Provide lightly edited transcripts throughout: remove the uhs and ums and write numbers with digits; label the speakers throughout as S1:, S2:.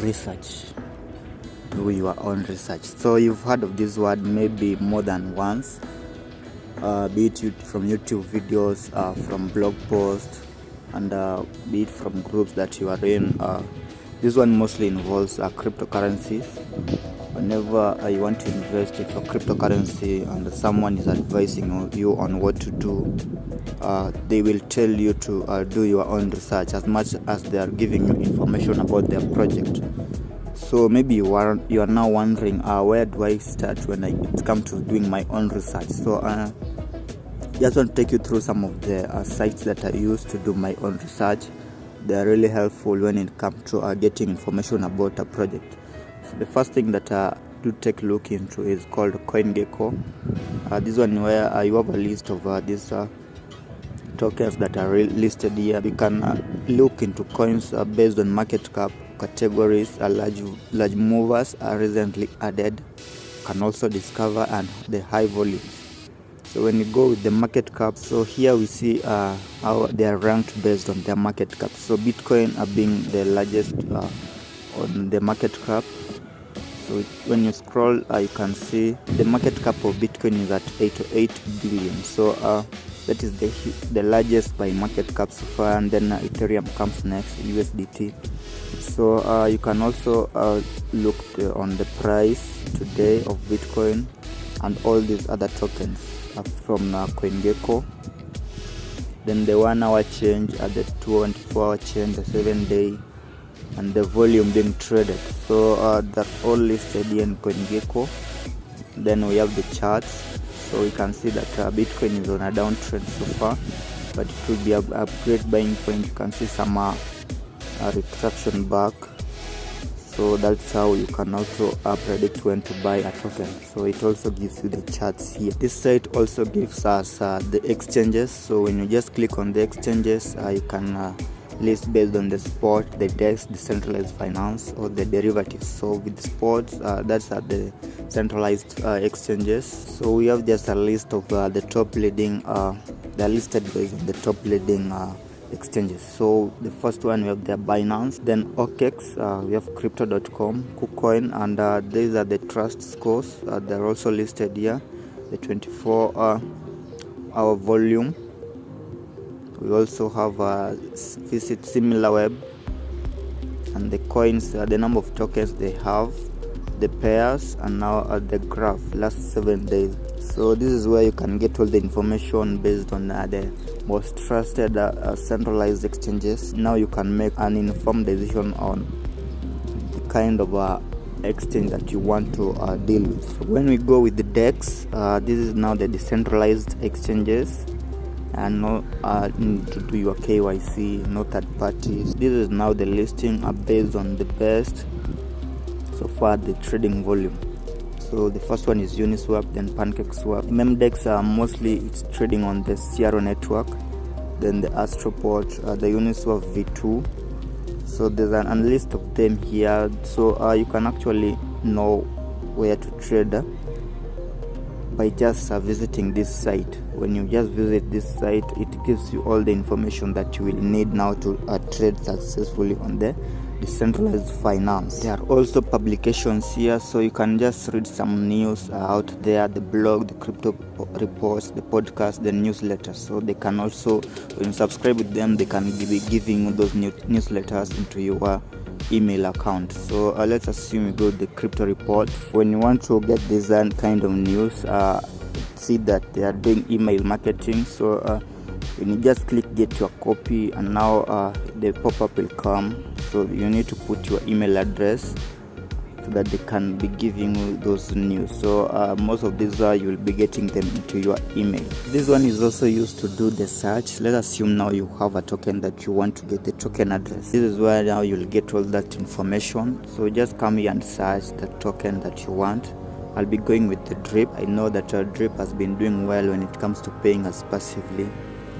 S1: research. Do your own research. So you've heard of this word maybe more than once, be it from YouTube videos, from blog posts, and be it from groups that you are in. This one mostly involves cryptocurrencies. Whenever you want to invest in a cryptocurrency and someone is advising you on what to do, they will tell you to do your own research as much as they are giving you information about their project. So maybe you are now wondering, where do I start when it comes to doing my own research? So just want to take you through some of the sites that I use to do my own research. They are really helpful when it comes to getting information about a project. So the first thing that I do take a look into is called Gecko. This one where you have a list of these tokens that are listed here. You can look into coins based on market cap, categories, large movers are recently added. Can also discover and the high volumes. So when you go with the market cap, so here we see how they are ranked based on their market cap. So Bitcoin are being the largest on the market cap. So when you scroll, you can see the market cap of Bitcoin is at 8 billion. So that is the largest by market cap so far, and then Ethereum comes next, USDT. So you can also look on the price today of Bitcoin and all these other tokens from CoinGecko. Then the 1 hour change, the 24 hour change, the 7-day, and the volume being traded. So that's all listed here in CoinGecko. Then we have the charts. So we can see that Bitcoin is on a downtrend so far, but it will be a great buying point. You can see some retraction back. So that's how you can also predict when to buy a token. So it also gives you the charts here. This site also gives us the exchanges. So when you just click on the exchanges, you can list based on the spot, the DEX, decentralized finance, or the derivatives. So with sports, that's the centralized exchanges. So we have just a list of the top leading, they're listed based on the top leading exchanges. So the first one we have the Binance, then OKEX, we have crypto.com, KuCoin, and these are the trust scores. They're also listed here. The 24-hour volume. We also have visit SimilarWeb, and the coins, the number of tokens they have, the pairs, and now the graph last 7 days. So this is where you can get all the information based on the most trusted centralized exchanges. Now you can make an informed decision on the kind of exchange that you want to deal with. So when we go with the DEX, this is now the decentralized exchanges, and no need to do your KYC, no third parties. This is now the listing based on the best so far the trading volume. So the first one is Uniswap, then PancakeSwap. MemDex mostly it's trading on the CRO network, then the Astroport, the Uniswap V2. So there's an list of them here. So you can actually know where to trade by just visiting this site. When you just visit this site, it gives you all the information that you will need now to trade successfully on the decentralized finance. There are also publications here, so you can just read some news out there, the blog, the crypto reports, the podcast, the newsletters. So they can also, when you subscribe with them, they can be giving you those newsletters into your email account. So let's assume you go to the crypto report. When you want to get this kind of news, see that they are doing email marketing. So when you just click get your copy, and now the pop-up will come. So you need to put your email address so that they can be giving you those news. So most of these you will be getting them into your email. This one is also used to do the search. Let's assume now you have a token that you want to get the token address. This is where now you'll get all that information. So just come here and search the token that you want. I'll be going with the drip. I know that drip has been doing well when it comes to paying us passively.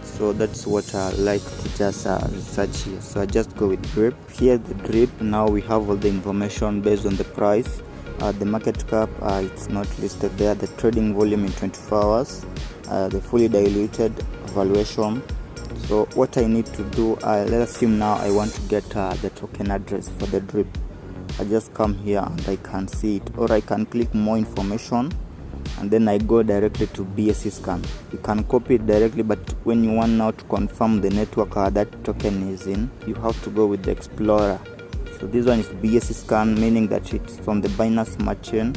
S1: So that's what I like to just research here. So I just go with drip. Here the drip, now we have all the information based on the price. The market cap, it's not listed there. The trading volume in 24 hours. The fully diluted valuation. So what I need to do, let's assume now I want to get the token address for the drip. I just come here and I can see it, or I can click more information and then I go directly to BSC scan. You can copy it directly, but when you want now to confirm the network that token is in, you have to go with the Explorer. So this one is BSC scan, meaning that it's from the Binance Smart Chain.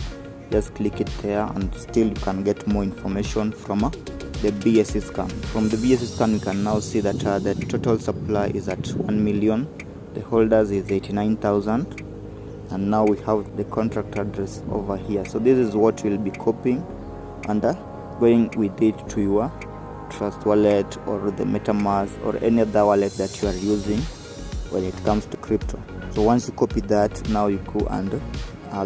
S1: Just click it there and still you can get more information from the BSC scan. From the BSC scan, you can now see that the total supply is at 1 million. The holders is 89,000. And now we have the contract address over here. So this is what we'll be copying and going with it to your Trust wallet or the MetaMask or any other wallet that you are using when it comes to crypto. So once you copy that, now you go and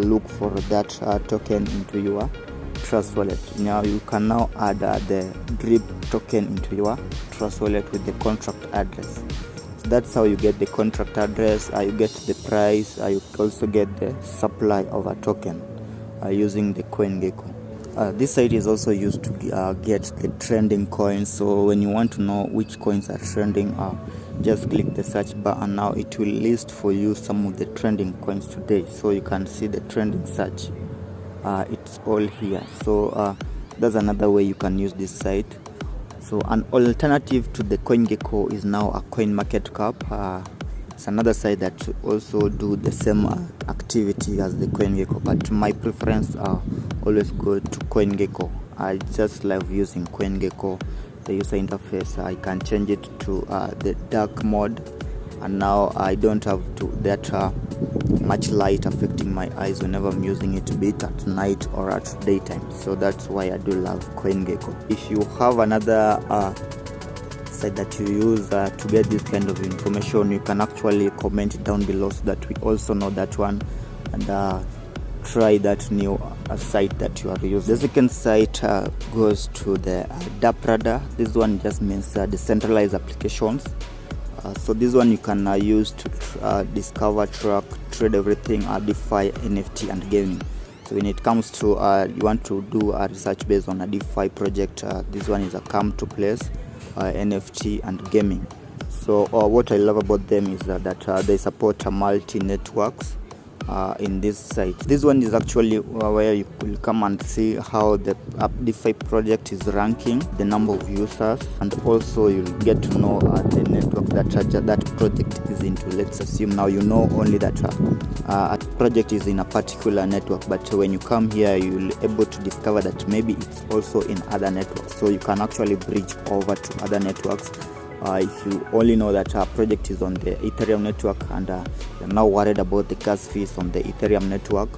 S1: look for that token into your Trust wallet. Now you can now add the drip token into your Trust wallet with the contract address. That's how you get the contract address, you get the price, you also get the supply of a token using the CoinGecko. This site is also used to get the trending coins. So when you want to know which coins are trending, just click the search bar and now it will list for you some of the trending coins today. So you can see the trending search. It's all here. So that's another way you can use this site. So an alternative to the CoinGecko is now a CoinMarketCap. It's another site that also do the same activity as the CoinGecko, but my preference always go to CoinGecko. I just love using CoinGecko. The user interface, I can change it to the dark mode, and now I don't have that much light affecting my eyes whenever I'm using it, be it at night or at daytime. So that's why I do love CoinGecko. If you have another site that you use to get this kind of information, you can actually comment it down below so that we also know that one and try that new site that you are using. The second site goes to the Dapprada. This one just means decentralized applications. So this one you can use to discover, track, trade everything DeFi, NFT and gaming. So when it comes to you want to do a research based on a DeFi project, this one is a come to place, NFT and gaming. So what I love about them is that they support multi networks in this site. This one is actually where you will come and see how the DeFi project is ranking, the number of users, and also you'll get to know the network that project is into. Let's assume now you know only that a project is in a particular network, but when you come here you'll be able to discover that maybe it's also in other networks. So you can actually bridge over to other networks. If you only know that a project is on the Ethereum network and you're now worried about the gas fees on the Ethereum network,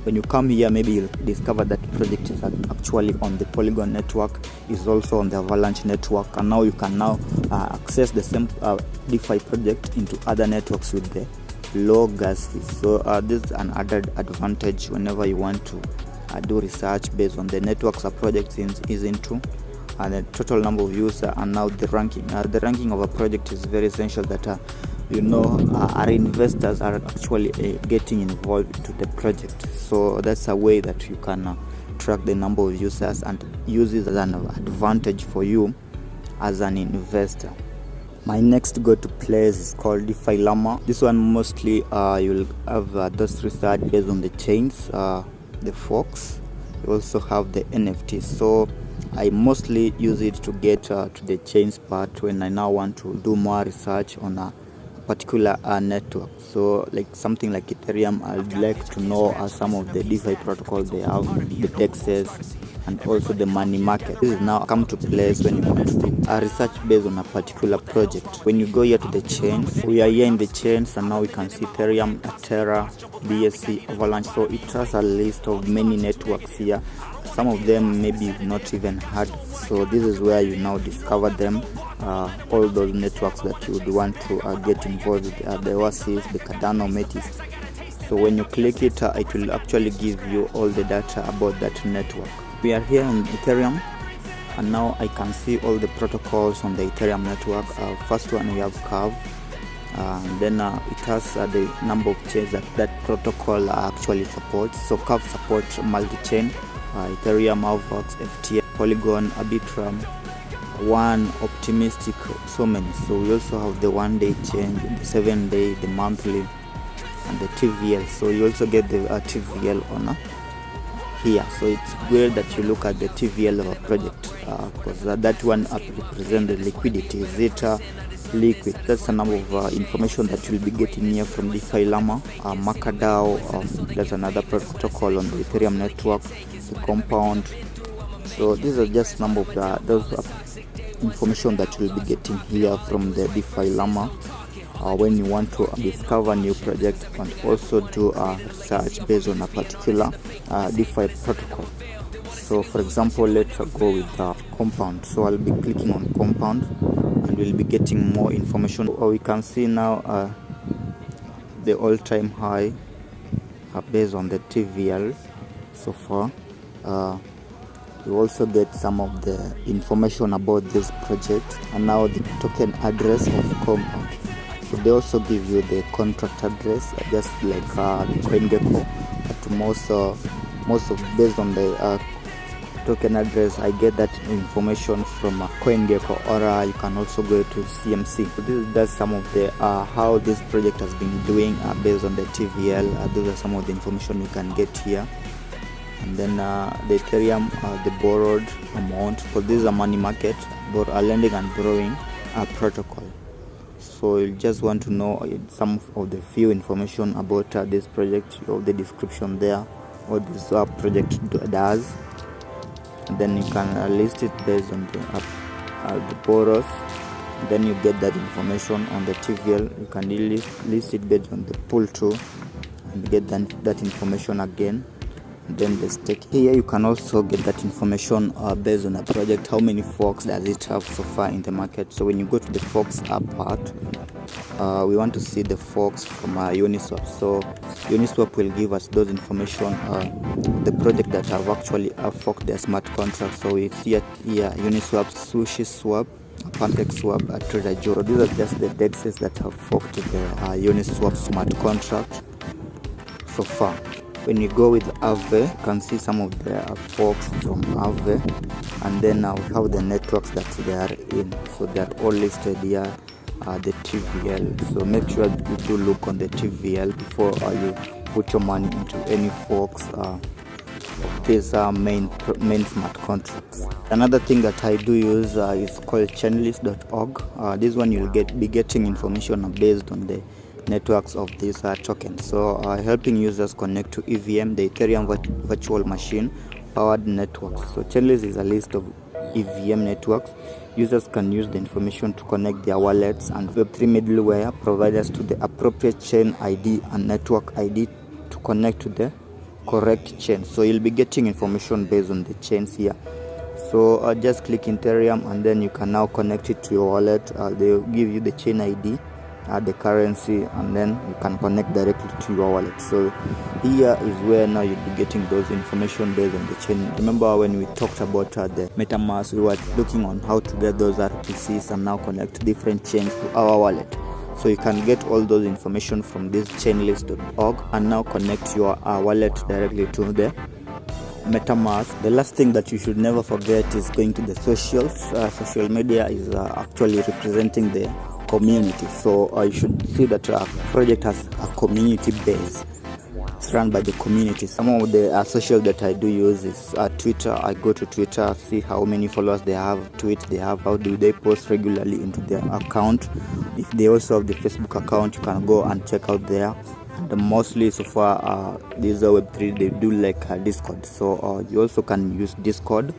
S1: when you come here maybe you'll discover that project is actually on the Polygon network, is also on the Avalanche network, and now you can now access the same DeFi project into other networks with the low gas fees. So this is an added advantage whenever you want to do research based on the networks a project is into, and the total number of users, and now the ranking. The ranking of a project is very essential, that our investors are actually getting involved into the project. So that's a way that you can track the number of users and use it as an advantage for you as an investor. My next go-to place is called DeFi Llama. This one mostly you'll have those research based on the chains, the forks. You also have the NFTs. So I mostly use it to get to the chains part when I now want to do more research on a particular network. So like something like Ethereum, I'd like to know some of the DeFi protocols they have, the DEXs, and also the money market. This is now come to place when you want to do a research based on a particular project. When you go here to the chains, we are here in the chains, and now we can see Ethereum, Terra, BSC, Avalanche. So it has a list of many networks here. Some of them maybe you've not even heard. So this is where you now discover them, all those networks that you would want to get involved with, the Oasis, the Cardano, Metis. So when you click it, it will actually give you all the data about that network. We are here in Ethereum, and now I can see all the protocols on the Ethereum network. First one we have Curve, and then it has the number of chains that protocol actually supports. So Curve supports multi-chain, Ethereum, Alphax, FTX, Polygon, Arbitrum, One, Optimistic, so many. So we also have the 1 day change, the 7 day, the monthly, and the TVL. So you also get the TVL on here. So it's good that you look at the TVL of a project, because that one represents the liquidity. Is it liquid? That's a number of information that you'll be getting here from DeFi Llama, MakerDAO. There's another protocol on the Ethereum network, the Compound. So these are just number of those information that you'll be getting here from the DeFi Llama when you want to discover new project and also do research based on a particular DeFi protocol. So for example, let's go with Compound. So I'll be clicking on Compound and we'll be getting more information. We can see now the all-time high based on the TVL so far. You also get some of the information about this project and now the token address of Compound. So they also give you the contract address, just like CoinGecko, but most of based on the token address, I get that information from CoinGecko, or you can also go to CMC. So this is just some of the how this project has been doing based on the TVL. Those are some of the information you can get here. And then the Ethereum, the borrowed amount, because this is a money market, lending and borrowing protocol. So you just want to know some of the few information about this project, of the description there, what this project does. And then you can list it based on the borrows. Then you get that information on the TVL. You can list it based on the pool too, and get that information again. Then the stake. Here you can also get that information based on a project. How many forks does it have so far in the market? So when you go to the forks app part, we want to see the forks from Uniswap. So Uniswap will give us those information, the project that have actually forked their smart contract. So we see here Uniswap, Sushi Swap, Pancake Swap, Trader Joe. These are just the dexes that have forked the Uniswap smart contract so far. When you go with Aave, you can see some of the forks from Aave, and then we have the networks that they are in. So they are all listed here, the TVL. So make sure you do look on the TVL before you put your money into any forks of these main smart contracts. Another thing that I do use is called Chainlist.org. This one you'll be getting information based on the networks of these tokens. So helping users connect to EVM, the Ethereum virtual machine powered networks. So Chainlist is a list of EVM networks. Users can use the information to connect their wallets, and Web3 middleware providers to the appropriate chain ID and network ID to connect to the correct chain. So you'll be getting information based on the chains here. So just click Ethereum and then you can now connect it to your wallet. They'll give you the chain ID, the currency, and then you can connect directly to your wallet. So here is where now you'll be getting those information based on the chain. Remember when we talked about the MetaMask, we were looking on how to get those RPCs and now connect different chains to our wallet. So you can get all those information from this chainlist.org and now connect your wallet directly to the MetaMask. The last thing that you should never forget is going to the socials. Social media is actually representing the community. So you should see that a project has a community base. It's run by the community. Some of the social that I do use is Twitter. I go to Twitter, see how many followers they have, tweets they have, how do they post regularly into their account. If they also have the Facebook account, you can go and check out there. And mostly so far, these are Web3, they do like Discord. So you also can use Discord.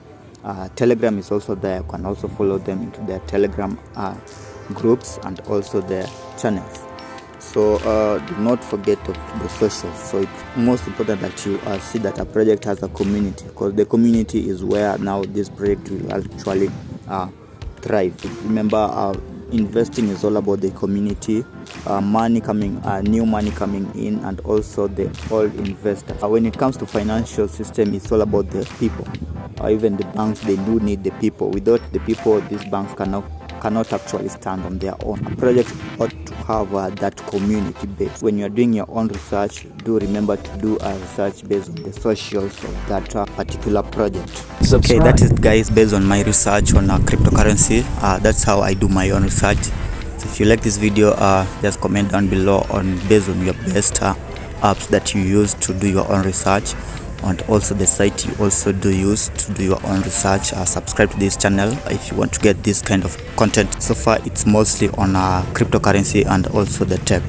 S1: Telegram is also there. You can also follow them into their Telegram groups and also their channels. So do not forget of the socials. So it's most important that you see that a project has a community, because the community is where now this project will actually thrive. Remember, investing is all about the community, money coming, new money coming in, and also the old investors. When it comes to financial system, it's all about the people. Even the banks, they do need the people. Without the people, these banks cannot actually stand on their own. A project ought to have that community base. When you're doing your own research, do remember to do a research based on the socials of that particular project. Okay, that is, guys, based on my research on cryptocurrency. That's how I do my own research. So if you like this video, just comment down below on based on your best apps that you use to do your own research, and also the site you also do use to do your own research. Subscribe to this channel if you want to get this kind of content. So far it's mostly on cryptocurrency and also the tech.